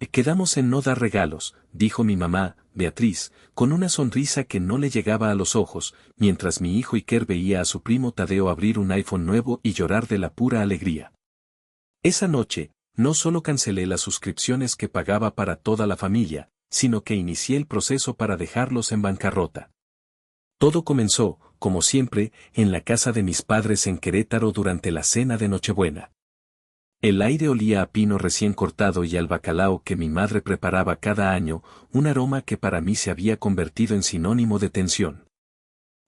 Quedamos en no dar regalos, dijo mi mamá, Beatriz, con una sonrisa que no le llegaba a los ojos, mientras mi hijo Iker veía a su primo Tadeo abrir un iPhone nuevo y llorar de la pura alegría. Esa noche, no solo cancelé las suscripciones que pagaba para toda la familia, sino que inicié el proceso para dejarlos en bancarrota. Todo comenzó, como siempre, en la casa de mis padres en Querétaro durante la cena de Nochebuena. El aire olía a pino recién cortado y al bacalao que mi madre preparaba cada año, un aroma que para mí se había convertido en sinónimo de tensión.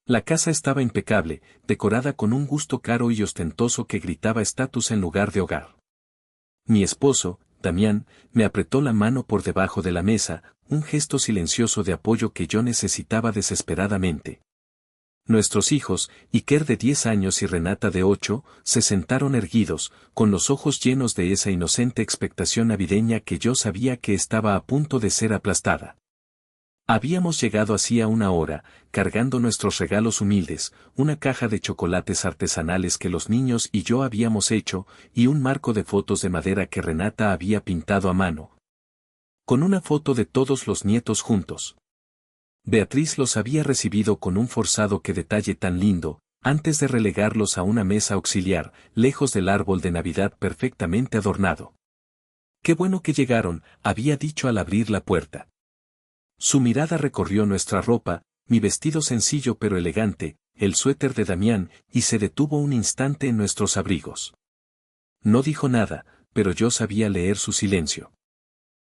La casa estaba impecable, decorada con un gusto caro y ostentoso que gritaba estatus en lugar de hogar. Mi esposo, Damián, me apretó la mano por debajo de la mesa, un gesto silencioso de apoyo que yo necesitaba desesperadamente. Nuestros hijos, Iker de 10 años y Renata de 8, se sentaron erguidos, con los ojos llenos de esa inocente expectación navideña que yo sabía que estaba a punto de ser aplastada. Habíamos llegado hacía una hora, cargando nuestros regalos humildes, una caja de chocolates artesanales que los niños y yo habíamos hecho, y un marco de fotos de madera que Renata había pintado a mano. Con una foto de todos los nietos juntos. Beatriz los había recibido con un forzado "qué detalle tan lindo", antes de relegarlos a una mesa auxiliar, lejos del árbol de Navidad perfectamente adornado. «Qué bueno que llegaron», había dicho al abrir la puerta. Su mirada recorrió nuestra ropa, mi vestido sencillo pero elegante, el suéter de Damián, y se detuvo un instante en nuestros abrigos. No dijo nada, pero yo sabía leer su silencio.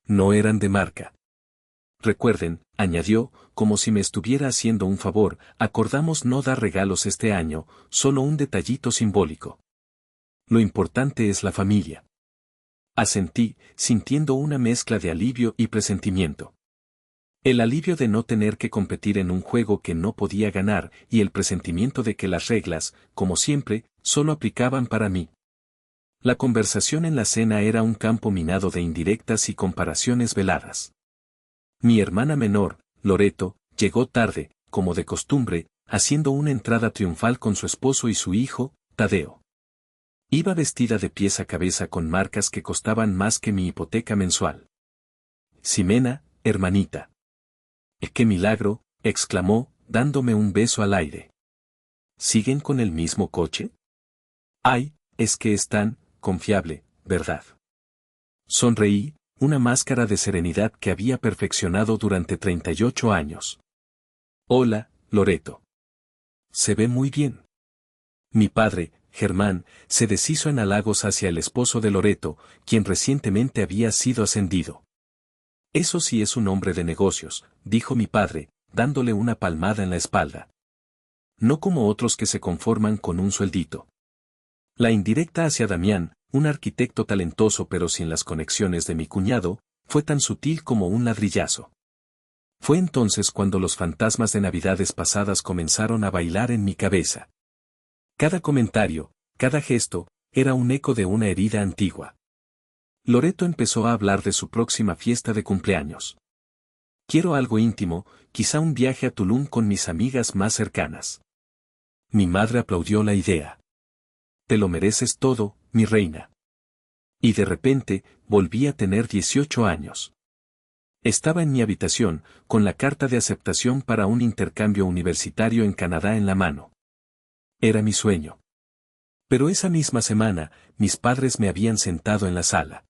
No eran de marca. Recuerden, añadió, como si me estuviera haciendo un favor, acordamos no dar regalos este año, solo un detallito simbólico. Lo importante es la familia. Asentí, sintiendo una mezcla de alivio y presentimiento. El alivio de no tener que competir en un juego que no podía ganar, y el presentimiento de que las reglas, como siempre, solo aplicaban para mí. La conversación en la cena era un campo minado de indirectas y comparaciones veladas. Mi hermana menor, Loreto, llegó tarde, como de costumbre, haciendo una entrada triunfal con su esposo y su hijo, Tadeo. Iba vestida de pies a cabeza con marcas que costaban más que mi hipoteca mensual. «Ximena, hermanita». «¡Qué milagro!», exclamó, dándome un beso al aire. «¿Siguen con el mismo coche?». «Ay, es que es tan confiable, ¿verdad?». Sonreí, una máscara de serenidad que había perfeccionado durante 38 años. «Hola, Loreto. Se ve muy bien». Mi padre, Germán, se deshizo en halagos hacia el esposo de Loreto, quien recientemente había sido ascendido. «Eso sí es un hombre de negocios», dijo mi padre, dándole una palmada en la espalda. «No como otros que se conforman con un sueldito». La indirecta hacia Damián, un arquitecto talentoso pero sin las conexiones de mi cuñado, fue tan sutil como un ladrillazo. Fue entonces cuando los fantasmas de Navidades pasadas comenzaron a bailar en mi cabeza. Cada comentario, cada gesto, era un eco de una herida antigua. Loreto empezó a hablar de su próxima fiesta de cumpleaños. «Quiero algo íntimo, quizá un viaje a Tulum con mis amigas más cercanas». Mi madre aplaudió la idea. «Te lo mereces todo, mi reina». Y de repente, volví a tener 18 años. Estaba en mi habitación, con la carta de aceptación para un intercambio universitario en Canadá en la mano. Era mi sueño. Pero esa misma semana, mis padres me habían sentado en la sala.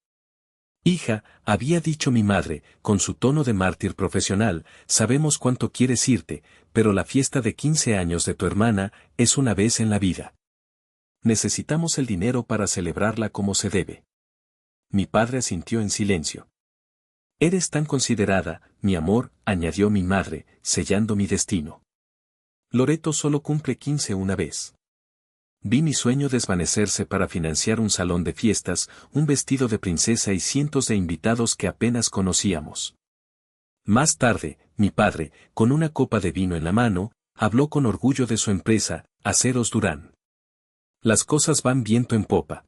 «Hija», había dicho mi madre, con su tono de mártir profesional, «sabemos cuánto quieres irte, pero la fiesta de 15 años de tu hermana es una vez en la vida. Necesitamos el dinero para celebrarla como se debe». Mi padre asintió en silencio. «Eres tan considerada, mi amor», añadió mi madre, sellando mi destino. «Loreto solo cumple 15 una vez». Vi mi sueño desvanecerse para financiar un salón de fiestas, un vestido de princesa y cientos de invitados que apenas conocíamos. Más tarde, mi padre, con una copa de vino en la mano, habló con orgullo de su empresa, Aceros Durán. «Las cosas van viento en popa.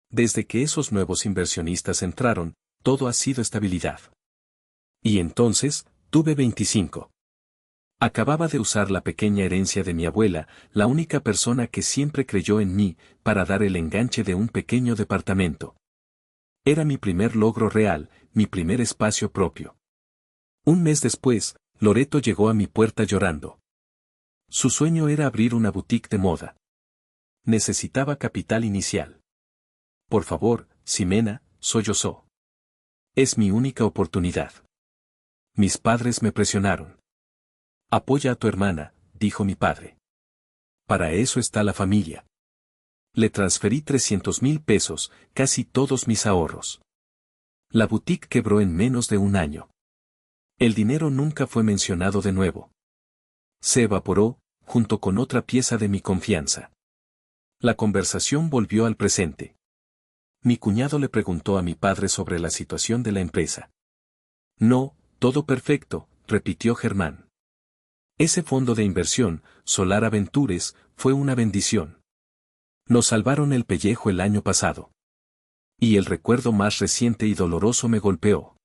Desde que esos nuevos inversionistas entraron, todo ha sido estabilidad». Y entonces, tuve 25. Acababa de usar la pequeña herencia de mi abuela, la única persona que siempre creyó en mí, para dar el enganche de un pequeño departamento. Era mi primer logro real, mi primer espacio propio. Un mes después, Loreto llegó a mi puerta llorando. Su sueño era abrir una boutique de moda. Necesitaba capital inicial. Por favor, Ximena, sollozó. Es mi única oportunidad. Mis padres me presionaron. Apoya a tu hermana, dijo mi padre. Para eso está la familia. Le transferí 300,000 pesos, casi todos mis ahorros. La boutique quebró en menos de un año. El dinero nunca fue mencionado de nuevo. Se evaporó, junto con otra pieza de mi confianza. La conversación volvió al presente. Mi cuñado le preguntó a mi padre sobre la situación de la empresa. No, todo perfecto, repitió Germán. Ese fondo de inversión, Solar Aventures, fue una bendición. Nos salvaron el pellejo el año pasado. Y el recuerdo más reciente y doloroso me golpeó.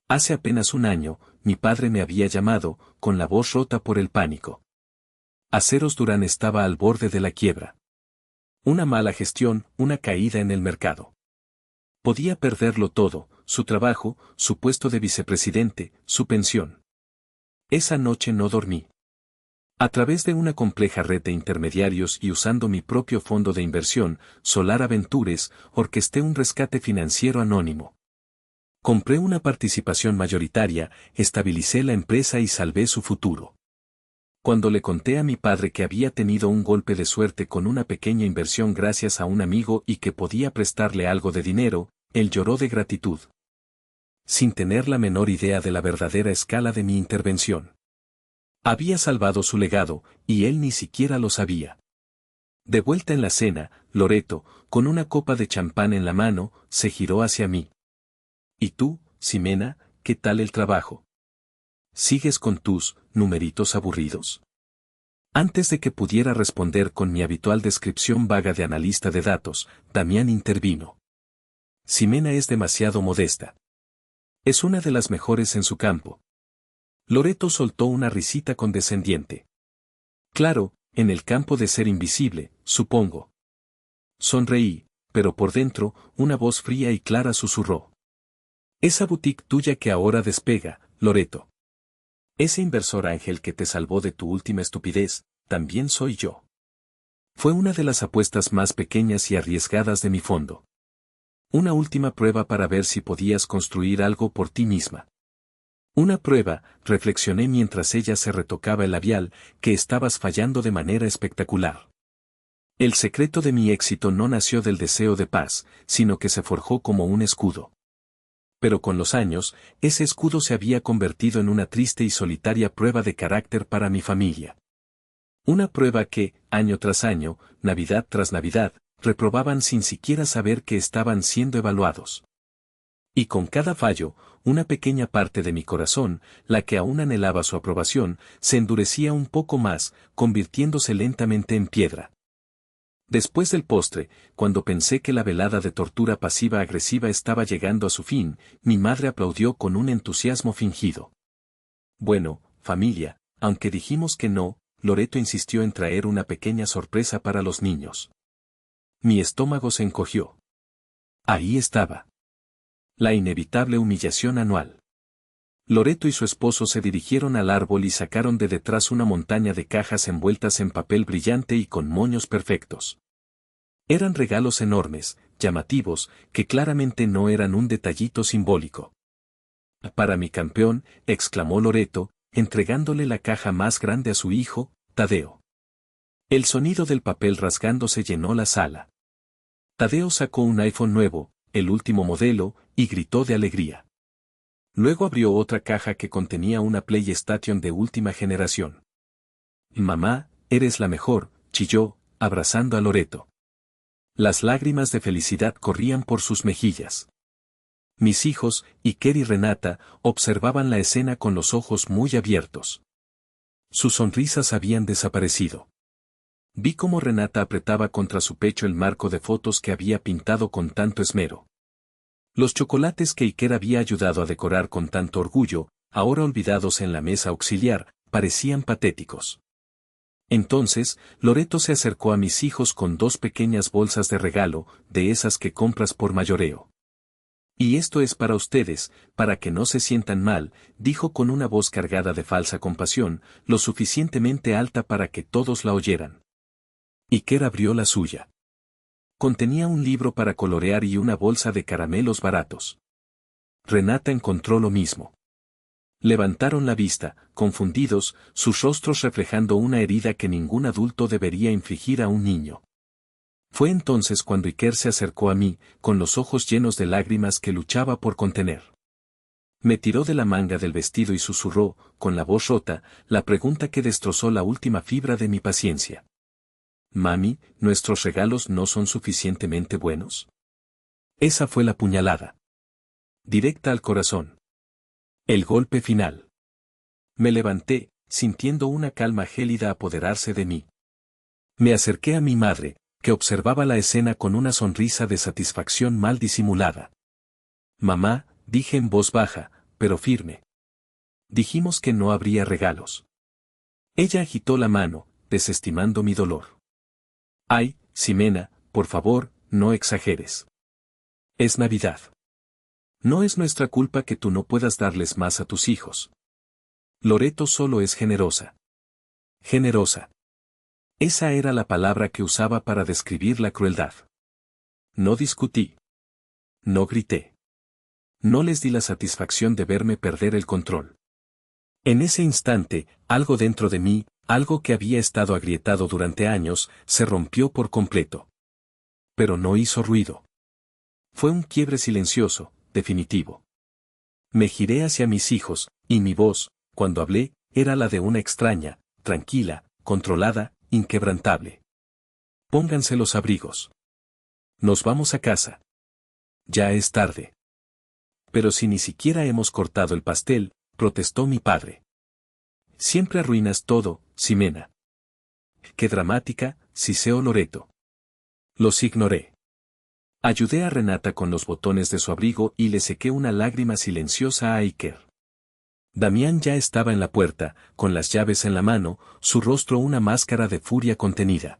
Hace apenas un año, mi padre me había llamado, con la voz rota por el pánico. Aceros Durán estaba al borde de la quiebra. Una mala gestión, una caída en el mercado. Podía perderlo todo, su trabajo, su puesto de vicepresidente, su pensión. Esa noche no dormí. A través de una compleja red de intermediarios y usando mi propio fondo de inversión, Solar Aventures, orquesté un rescate financiero anónimo. Compré una participación mayoritaria, estabilicé la empresa y salvé su futuro. Cuando le conté a mi padre que había tenido un golpe de suerte con una pequeña inversión gracias a un amigo y que podía prestarle algo de dinero, él lloró de gratitud. Sin tener la menor idea de la verdadera escala de mi intervención. Había salvado su legado, y él ni siquiera lo sabía. De vuelta en la cena, Loreto, con una copa de champán en la mano, se giró hacia mí. ¿Y tú, Ximena, qué tal el trabajo? ¿Sigues con tus numeritos aburridos? Antes de que pudiera responder con mi habitual descripción vaga de analista de datos, Damián intervino. Ximena es demasiado modesta. Es una de las mejores en su campo. Loreto soltó una risita condescendiente. Claro, en el campo de ser invisible, supongo. Sonreí, pero por dentro, una voz fría y clara susurró. Esa boutique tuya que ahora despega, Loreto. Ese inversor ángel que te salvó de tu última estupidez, también soy yo. Fue una de las apuestas más pequeñas y arriesgadas de mi fondo. Una última prueba para ver si podías construir algo por ti misma. Una prueba, reflexioné mientras ella se retocaba el labial, que estabas fallando de manera espectacular. El secreto de mi éxito no nació del deseo de paz, sino que se forjó como un escudo. Pero con los años, ese escudo se había convertido en una triste y solitaria prueba de carácter para mi familia. Una prueba que, año tras año, Navidad tras Navidad, reprobaban sin siquiera saber que estaban siendo evaluados. Y con cada fallo, una pequeña parte de mi corazón, la que aún anhelaba su aprobación, se endurecía un poco más, convirtiéndose lentamente en piedra. Después del postre, cuando pensé que la velada de tortura pasiva-agresiva estaba llegando a su fin, mi madre aplaudió con un entusiasmo fingido. Bueno, familia, aunque dijimos que no, Loreto insistió en traer una pequeña sorpresa para los niños. Mi estómago se encogió. Ahí estaba. La inevitable humillación anual. Loreto y su esposo se dirigieron al árbol y sacaron de detrás una montaña de cajas envueltas en papel brillante y con moños perfectos. Eran regalos enormes, llamativos, que claramente no eran un detallito simbólico. Para mi campeón, exclamó Loreto, entregándole la caja más grande a su hijo, Tadeo. El sonido del papel rasgándose llenó la sala. Tadeo sacó un iPhone nuevo, el último modelo, y gritó de alegría. Luego abrió otra caja que contenía una PlayStation de última generación. Mamá, eres la mejor, chilló, abrazando a Loreto. Las lágrimas de felicidad corrían por sus mejillas. Mis hijos, Iker y Renata, observaban la escena con los ojos muy abiertos. Sus sonrisas habían desaparecido. Vi cómo Renata apretaba contra su pecho el marco de fotos que había pintado con tanto esmero. Los chocolates que Iker había ayudado a decorar con tanto orgullo, ahora olvidados en la mesa auxiliar, parecían patéticos. Entonces, Loreto se acercó a mis hijos con 2 pequeñas bolsas de regalo, de esas que compras por mayoreo. Y esto es para ustedes, para que no se sientan mal, dijo con una voz cargada de falsa compasión, lo suficientemente alta para que todos la oyeran. Iker abrió la suya. Contenía un libro para colorear y una bolsa de caramelos baratos. Renata encontró lo mismo. Levantaron la vista, confundidos, sus rostros reflejando una herida que ningún adulto debería infligir a un niño. Fue entonces cuando Iker se acercó a mí, con los ojos llenos de lágrimas que luchaba por contener. Me tiró de la manga del vestido y susurró, con la voz rota, la pregunta que destrozó la última fibra de mi paciencia. «Mami, ¿nuestros regalos no son suficientemente buenos?» Esa fue la puñalada. Directa al corazón. El golpe final. Me levanté, sintiendo una calma gélida apoderarse de mí. Me acerqué a mi madre, que observaba la escena con una sonrisa de satisfacción mal disimulada. «Mamá», dije en voz baja, pero firme. Dijimos que no habría regalos. Ella agitó la mano, desestimando mi dolor. «Ay, Ximena, por favor, no exageres. Es Navidad. No es nuestra culpa que tú no puedas darles más a tus hijos. Loreto solo es generosa». Generosa. Esa era la palabra que usaba para describir la crueldad. No discutí. No grité. No les di la satisfacción de verme perder el control. En ese instante, algo dentro de mí, algo que había estado agrietado durante años, se rompió por completo. Pero no hizo ruido. Fue un quiebre silencioso, definitivo. Me giré hacia mis hijos, y mi voz, cuando hablé, era la de una extraña, tranquila, controlada, inquebrantable. Pónganse los abrigos. Nos vamos a casa. Ya es tarde. Pero si ni siquiera hemos cortado el pastel, protestó mi padre. Siempre arruinas todo, Ximena. Qué dramática, siseo Loreto. Los ignoré. Ayudé a Renata con los botones de su abrigo y le sequé una lágrima silenciosa a Iker. Damián ya estaba en la puerta, con las llaves en la mano, su rostro una máscara de furia contenida.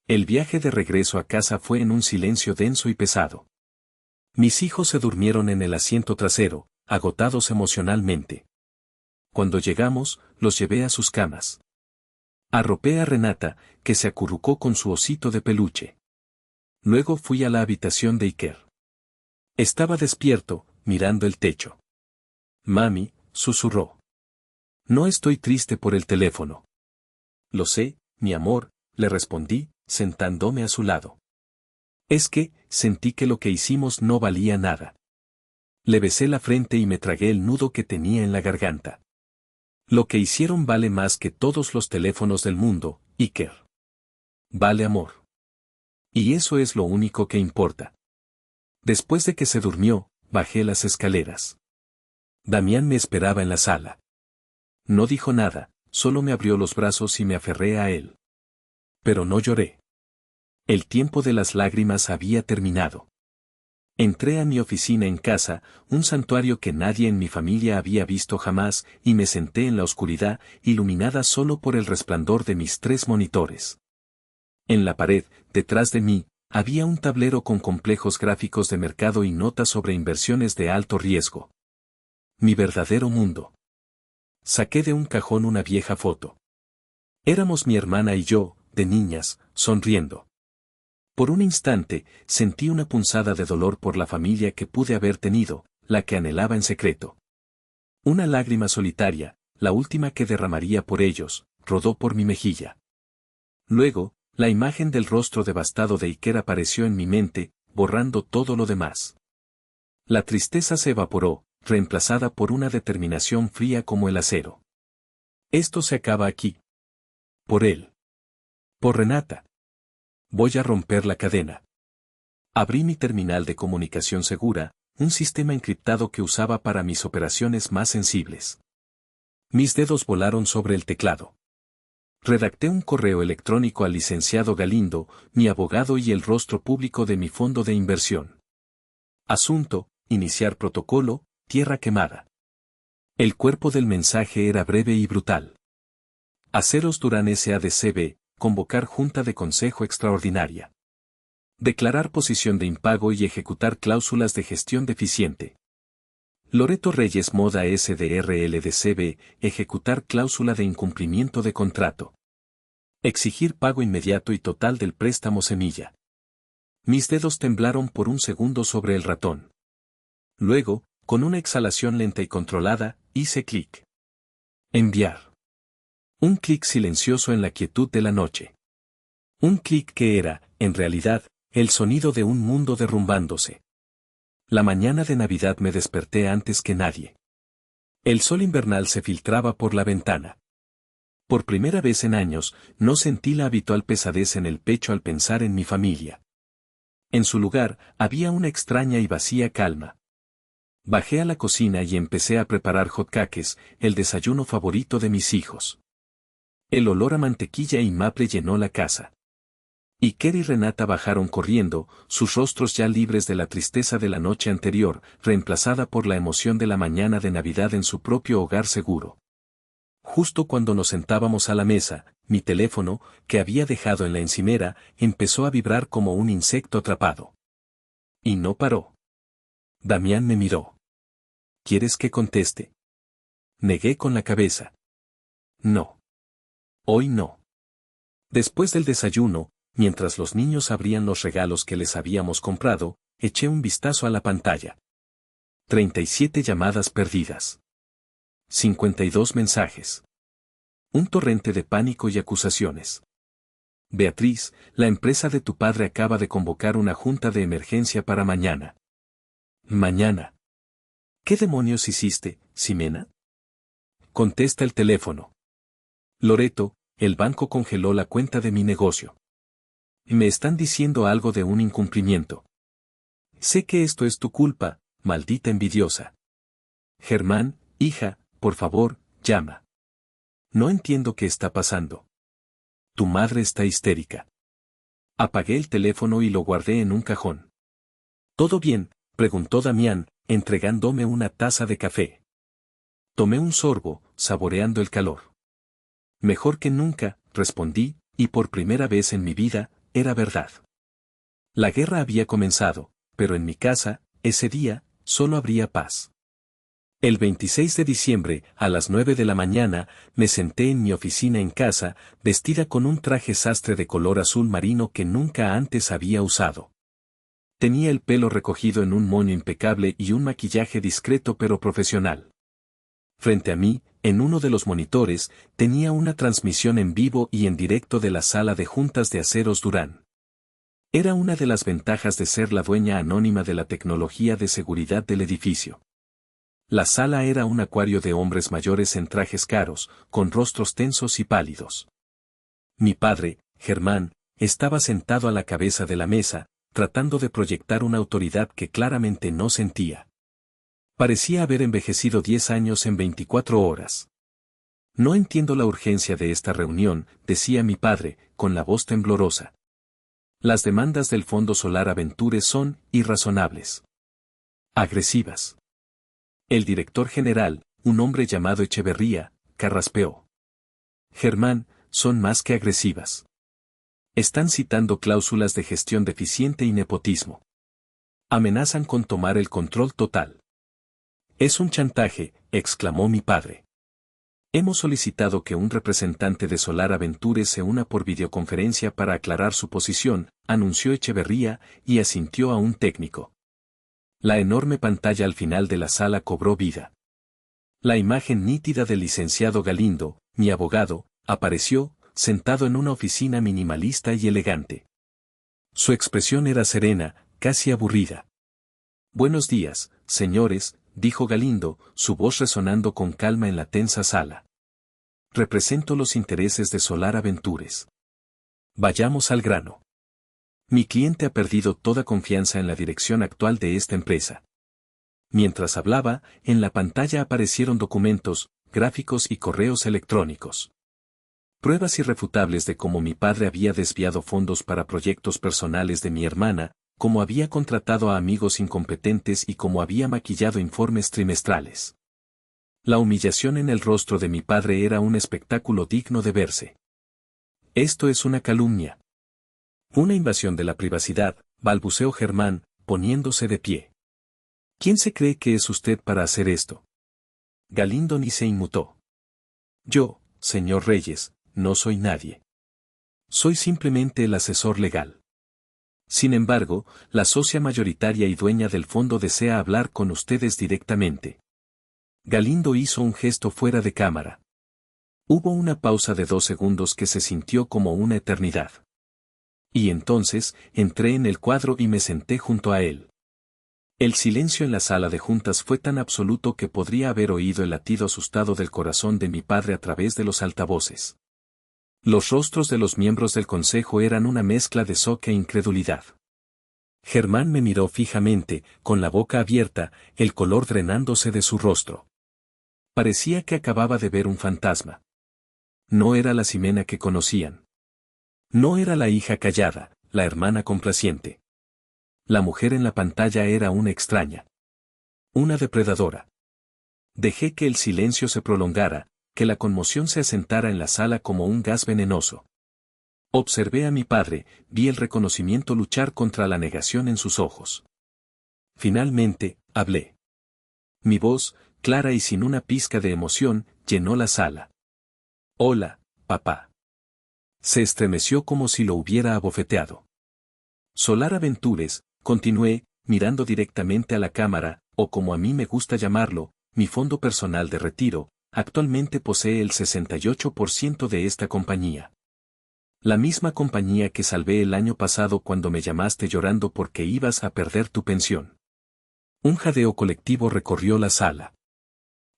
El viaje de regreso a casa fue en un silencio denso y pesado. Mis hijos se durmieron en el asiento trasero, agotados emocionalmente. Cuando llegamos, los llevé a sus camas. Arropé a Renata, que se acurrucó con su osito de peluche. Luego fui a la habitación de Iker. Estaba despierto, mirando el techo. «Mami», susurró. «No estoy triste por el teléfono». «Lo sé, mi amor», le respondí, sentándome a su lado. «Es que, sentí que lo que hicimos no valía nada». Le besé la frente y me tragué el nudo que tenía en la garganta. «Lo que hicieron vale más que todos los teléfonos del mundo, Iker. Vale amor. Y eso es lo único que importa». Después de que se durmió, bajé las escaleras. Damián me esperaba en la sala. No dijo nada, solo me abrió los brazos y me aferré a él. Pero no lloré. El tiempo de las lágrimas había terminado. Entré a mi oficina en casa, un santuario que nadie en mi familia había visto jamás, y me senté en la oscuridad, iluminada solo por el resplandor de mis 3 monitores. En la pared, detrás de mí, había un tablero con complejos gráficos de mercado y notas sobre inversiones de alto riesgo. Mi verdadero mundo. Saqué de un cajón una vieja foto. Éramos mi hermana y yo, de niñas, sonriendo. Por un instante, sentí una punzada de dolor por la familia que pude haber tenido, la que anhelaba en secreto. Una lágrima solitaria, la última que derramaría por ellos, rodó por mi mejilla. Luego, la imagen del rostro devastado de Iker apareció en mi mente, borrando todo lo demás. La tristeza se evaporó, reemplazada por una determinación fría como el acero. Esto se acaba aquí. Por él. Por Renata. Voy a romper la cadena. Abrí mi terminal de comunicación segura, un sistema encriptado que usaba para mis operaciones más sensibles. Mis dedos volaron sobre el teclado. Redacté un correo electrónico al licenciado Galindo, mi abogado y el rostro público de mi fondo de inversión. Asunto: iniciar protocolo, tierra quemada. El cuerpo del mensaje era breve y brutal. Aceros Durán S.A.D.C.B., convocar junta de consejo extraordinaria. Declarar posición de impago y ejecutar cláusulas de gestión deficiente. Loreto Reyes Moda SDRLDCB, ejecutar cláusula de incumplimiento de contrato. Exigir pago inmediato y total del préstamo semilla. Mis dedos temblaron por un segundo sobre el ratón. Luego, con una exhalación lenta y controlada, hice clic. Enviar. Un clic silencioso en la quietud de la noche. Un clic que era, en realidad, el sonido de un mundo derrumbándose. La mañana de Navidad me desperté antes que nadie. El sol invernal se filtraba por la ventana. Por primera vez en años, no sentí la habitual pesadez en el pecho al pensar en mi familia. En su lugar, había una extraña y vacía calma. Bajé a la cocina y empecé a preparar hotcakes, el desayuno favorito de mis hijos. El olor a mantequilla y maple llenó la casa. Iker y Renata bajaron corriendo, sus rostros ya libres de la tristeza de la noche anterior, reemplazada por la emoción de la mañana de Navidad en su propio hogar seguro. Justo cuando nos sentábamos a la mesa, mi teléfono, que había dejado en la encimera, empezó a vibrar como un insecto atrapado. Y no paró. Damián me miró. ¿Quieres que conteste? Negué con la cabeza. No. Hoy no. Después del desayuno, mientras los niños abrían los regalos que les habíamos comprado, eché un vistazo a la pantalla. 37 llamadas perdidas. 52 mensajes. Un torrente de pánico y acusaciones. Beatriz, la empresa de tu padre acaba de convocar una junta de emergencia para mañana. Mañana. ¿Qué demonios hiciste, Ximena? Contesta el teléfono. Loreto, el banco congeló la cuenta de mi negocio. Me están diciendo algo de un incumplimiento. Sé que esto es tu culpa, maldita envidiosa. Germán, hija, por favor, llama. No entiendo qué está pasando. Tu madre está histérica. Apagué el teléfono y lo guardé en un cajón. ¿Todo bien?, preguntó Damián, entregándome una taza de café. Tomé un sorbo, saboreando el calor. Mejor que nunca, respondí, y por primera vez en mi vida, era verdad. La guerra había comenzado, pero en mi casa, ese día, solo habría paz. El 26 de diciembre, a las 9 de la mañana, me senté en mi oficina en casa, vestida con un traje sastre de color azul marino que nunca antes había usado. Tenía el pelo recogido en un moño impecable y un maquillaje discreto pero profesional. Frente a mí, en uno de los monitores, tenía una transmisión en vivo y en directo de la sala de juntas de Aceros Durán. Era una de las ventajas de ser la dueña anónima de la tecnología de seguridad del edificio. La sala era un acuario de hombres mayores en trajes caros, con rostros tensos y pálidos. Mi padre, Germán, estaba sentado a la cabeza de la mesa, tratando de proyectar una autoridad que claramente no sentía. Parecía haber envejecido 10 años en 24 horas. No entiendo la urgencia de esta reunión, decía mi padre, con la voz temblorosa. Las demandas del Fondo Solar Aventures son irrazonables. Agresivas. El director general, un hombre llamado Echeverría, carraspeó. Germán, son más que agresivas. Están citando cláusulas de gestión deficiente y nepotismo. Amenazan con tomar el control total. Es un chantaje, exclamó mi padre. Hemos solicitado que un representante de Solar Aventures se una por videoconferencia para aclarar su posición, anunció Echeverría, y asintió a un técnico. La enorme pantalla al final de la sala cobró vida. La imagen nítida del licenciado Galindo, mi abogado, apareció, sentado en una oficina minimalista y elegante. Su expresión era serena, casi aburrida. Buenos días, señores, dijo Galindo, su voz resonando con calma en la tensa sala. Represento los intereses de Solar Aventures. Vayamos al grano. Mi cliente ha perdido toda confianza en la dirección actual de esta empresa. Mientras hablaba, en la pantalla aparecieron documentos, gráficos y correos electrónicos. Pruebas irrefutables de cómo mi padre había desviado fondos para proyectos personales de mi hermana, cómo había contratado a amigos incompetentes y cómo había maquillado informes trimestrales. La humillación en el rostro de mi padre era un espectáculo digno de verse. Esto es una calumnia. Una invasión de la privacidad, balbuceó Germán, poniéndose de pie. ¿Quién se cree que es usted para hacer esto? Galindo ni se inmutó. Yo, señor Reyes, no soy nadie. Soy simplemente el asesor legal. Sin embargo, la socia mayoritaria y dueña del fondo desea hablar con ustedes directamente. Galindo hizo un gesto fuera de cámara. Hubo una pausa de 2 segundos que se sintió como una eternidad. Y entonces, entré en el cuadro y me senté junto a él. El silencio en la sala de juntas fue tan absoluto que podría haber oído el latido asustado del corazón de mi padre a través de los altavoces. Los rostros de los miembros del consejo eran una mezcla de shock e incredulidad. Germán me miró fijamente, con la boca abierta, el color drenándose de su rostro. Parecía que acababa de ver un fantasma. No era la Ximena que conocían. No era la hija callada, la hermana complaciente. La mujer en la pantalla era una extraña. Una depredadora. Dejé que el silencio se prolongara, que la conmoción se asentara en la sala como un gas venenoso. Observé a mi padre, vi el reconocimiento luchar contra la negación en sus ojos. Finalmente, hablé. Mi voz, clara y sin una pizca de emoción, llenó la sala. Hola, papá. Se estremeció como si lo hubiera abofeteado. Solar Aventures, continué, mirando directamente a la cámara, o como a mí me gusta llamarlo, mi fondo personal de retiro, actualmente posee el 68% de esta compañía. La misma compañía que salvé el año pasado cuando me llamaste llorando porque ibas a perder tu pensión. Un jadeo colectivo recorrió la sala.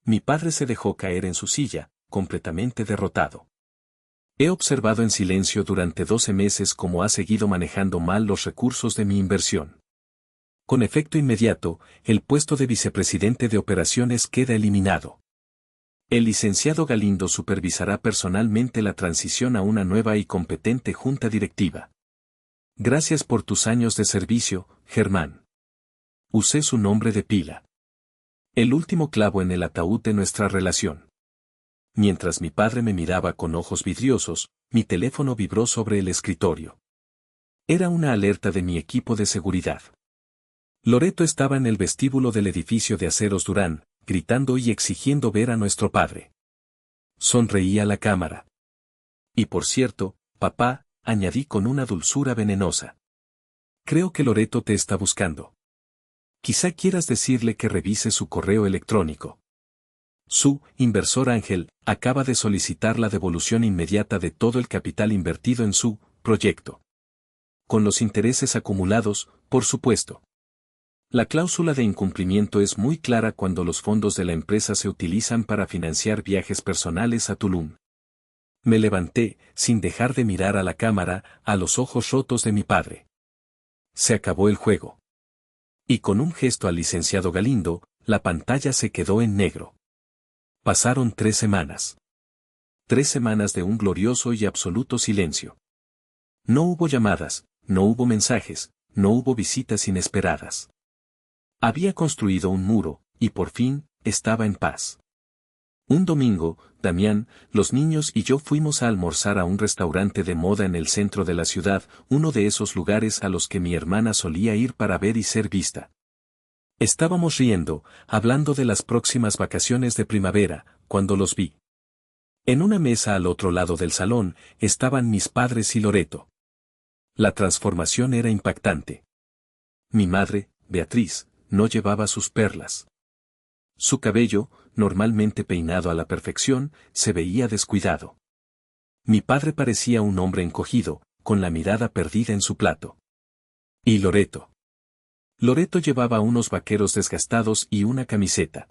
Mi padre se dejó caer en su silla, completamente derrotado. He observado en silencio durante 12 meses cómo ha seguido manejando mal los recursos de mi inversión. Con efecto inmediato, el puesto de vicepresidente de operaciones queda eliminado. El licenciado Galindo supervisará personalmente la transición a una nueva y competente junta directiva. Gracias por tus años de servicio, Germán. Usé su nombre de pila. El último clavo en el ataúd de nuestra relación. Mientras mi padre me miraba con ojos vidriosos, mi teléfono vibró sobre el escritorio. Era una alerta de mi equipo de seguridad. Loreto estaba en el vestíbulo del edificio de Aceros Durán, gritando y exigiendo ver a nuestro padre. Sonreí a la cámara. Y por cierto, papá, añadí con una dulzura venenosa. Creo que Loreto te está buscando. Quizá quieras decirle que revise su correo electrónico. Su inversor Ángel acaba de solicitar la devolución inmediata de todo el capital invertido en su proyecto. Con los intereses acumulados, por supuesto. La cláusula de incumplimiento es muy clara cuando los fondos de la empresa se utilizan para financiar viajes personales a Tulum. Me levanté, sin dejar de mirar a la cámara, a los ojos rotos de mi padre. Se acabó el juego. Y con un gesto al licenciado Galindo, la pantalla se quedó en negro. Pasaron 3 semanas. 3 semanas de un glorioso y absoluto silencio. No hubo llamadas, no hubo mensajes, no hubo visitas inesperadas. Había construido un muro, y por fin, estaba en paz. Un domingo, Damián, los niños y yo fuimos a almorzar a un restaurante de moda en el centro de la ciudad, uno de esos lugares a los que mi hermana solía ir para ver y ser vista. Estábamos riendo, hablando de las próximas vacaciones de primavera, cuando los vi. En una mesa al otro lado del salón, estaban mis padres y Loreto. La transformación era impactante. Mi madre, Beatriz, no llevaba sus perlas. Su cabello, normalmente peinado a la perfección, se veía descuidado. Mi padre parecía un hombre encogido, con la mirada perdida en su plato. ¿Y Loreto? Loreto llevaba unos vaqueros desgastados y una camiseta.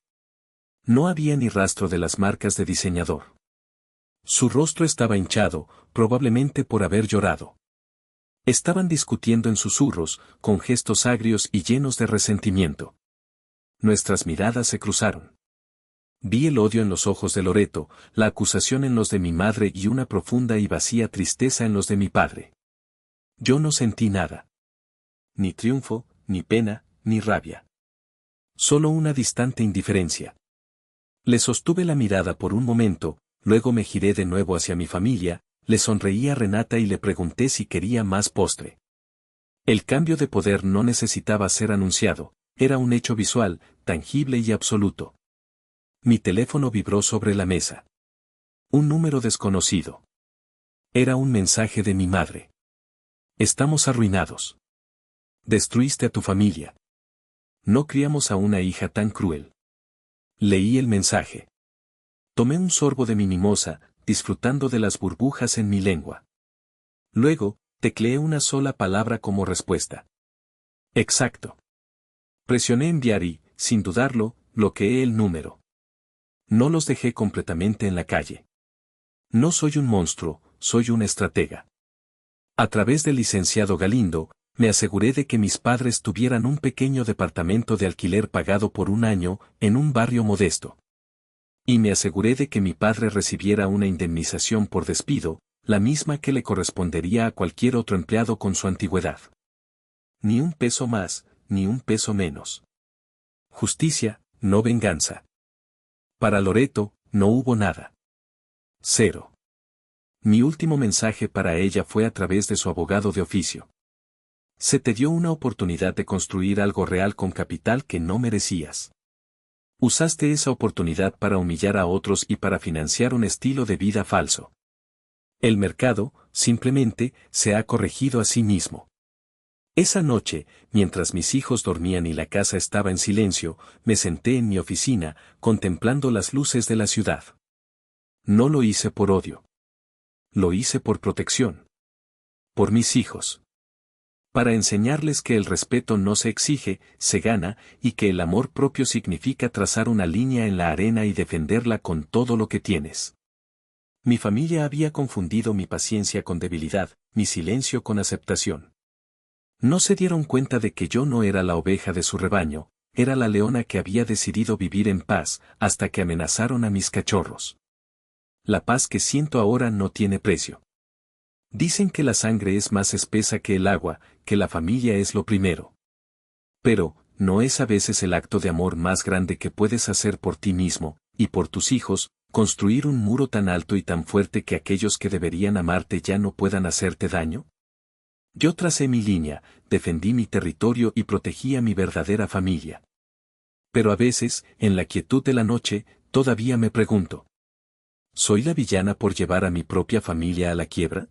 No había ni rastro de las marcas de diseñador. Su rostro estaba hinchado, probablemente por haber llorado. Estaban discutiendo en susurros, con gestos agrios y llenos de resentimiento. Nuestras miradas se cruzaron. Vi el odio en los ojos de Loreto, la acusación en los de mi madre y una profunda y vacía tristeza en los de mi padre. Yo no sentí nada. Ni triunfo, ni pena, ni rabia. Solo una distante indiferencia. Le sostuve la mirada por un momento, luego me giré de nuevo hacia mi familia, le sonreí a Renata y le pregunté si quería más postre. El cambio de poder no necesitaba ser anunciado, era un hecho visual, tangible y absoluto. Mi teléfono vibró sobre la mesa. Un número desconocido. Era un mensaje de mi madre. Estamos arruinados. Destruiste a tu familia. No criamos a una hija tan cruel. Leí el mensaje. Tomé un sorbo de mi mimosa, disfrutando de las burbujas en mi lengua. Luego, tecleé una sola palabra como respuesta. Exacto. Presioné enviar y, sin dudarlo, bloqueé el número. No los dejé completamente en la calle. No soy un monstruo, soy una estratega. A través del licenciado Galindo, me aseguré de que mis padres tuvieran un pequeño departamento de alquiler pagado por un año, en un barrio modesto. Y me aseguré de que mi padre recibiera una indemnización por despido, la misma que le correspondería a cualquier otro empleado con su antigüedad. Ni un peso más, ni un peso menos. Justicia, no venganza. Para Loreto, no hubo nada. Cero. Mi último mensaje para ella fue a través de su abogado de oficio. Se te dio una oportunidad de construir algo real con capital que no merecías. Usaste esa oportunidad para humillar a otros y para financiar un estilo de vida falso. El mercado, simplemente, se ha corregido a sí mismo. Esa noche, mientras mis hijos dormían y la casa estaba en silencio, me senté en mi oficina, contemplando las luces de la ciudad. No lo hice por odio. Lo hice por protección. Por mis hijos. Para enseñarles que el respeto no se exige, se gana, y que el amor propio significa trazar una línea en la arena y defenderla con todo lo que tienes. Mi familia había confundido mi paciencia con debilidad, mi silencio con aceptación. No se dieron cuenta de que yo no era la oveja de su rebaño, era la leona que había decidido vivir en paz, hasta que amenazaron a mis cachorros. La paz que siento ahora no tiene precio. Dicen que la sangre es más espesa que el agua, que la familia es lo primero. Pero, ¿no es a veces el acto de amor más grande que puedes hacer por ti mismo, y por tus hijos, construir un muro tan alto y tan fuerte que aquellos que deberían amarte ya no puedan hacerte daño? Yo tracé mi línea, defendí mi territorio y protegí a mi verdadera familia. Pero a veces, en la quietud de la noche, todavía me pregunto. ¿Soy la villana por llevar a mi propia familia a la quiebra?